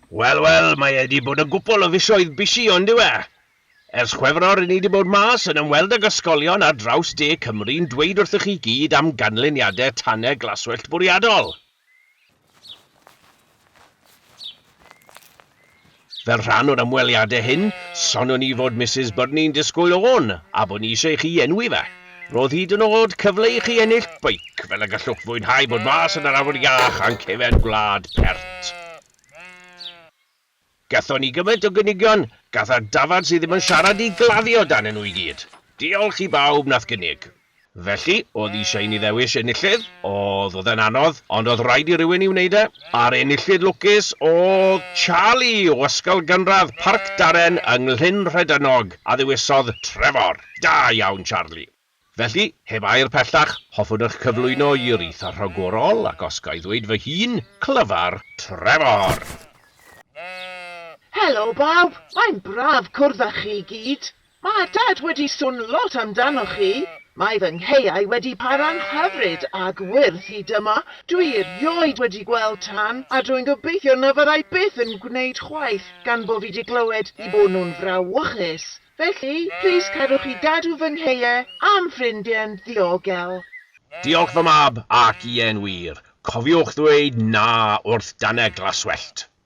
Wel, mae wedi bod yn gwbl o fisoedd bisi ond yw e. Ers Chwefror ni wedi bod mas yn ymweld ag ysgolion ar draws De Cymru'n dweud wrthych chi gyd am ganlyniadau tannau glaswellt bwriadol. Fel rhan o'r ymweliadau hyn, sonwn ni fod Mrs Burney'n disgwyl o'n, a bod ni eisiau chi enwi fe. Roedd hyd yn oed cyfle i chi ennill beic, fel y gallwch fwynhau bod mas yn yr awyr iach a'n cefen gwlad pert. Gathon ni gymaint o gynigion, gath ar dafad sydd ddim yn siarad i gladdio dan nhw i gyd. Diolch i bawb nath gynnig. Felly, oedd eisiau ni ddewis enillydd, oedd yn anodd, ond oedd rhaid i rywun i wneud e. A'r enillydd lwcus oedd Charlie o ysgol gynradd Parc Daren yng Nghlyn Rhedynog, a ddewisodd Trevor. Da iawn, Charlie. Felly, heb air pellach, hoffwn eich cyflwyno i'r eitha rhagorol ac os ga'i ddweud fy hun, clyfar Trevor. Helo bawb, mae'n braf cwrdd â chi gyd. Mae dad wedi sôn lot amdano chi. Mae fy ngheiau wedi para'n hyfryd a gwyrdd hyd yma. Dwi erioed wedi gweld tan, a dwi'n gobeithio na fyddai byth yn gwneud chwaith gan bo fi wedi glywed I bod nhw'n frawychus. Felly, plis cadwch I gadw fy ngheiau am ffrindiau'n ddiogel. Diolch fy mab ac Ian wir. Cofiwch ddweud na wrth dannau glaswellt.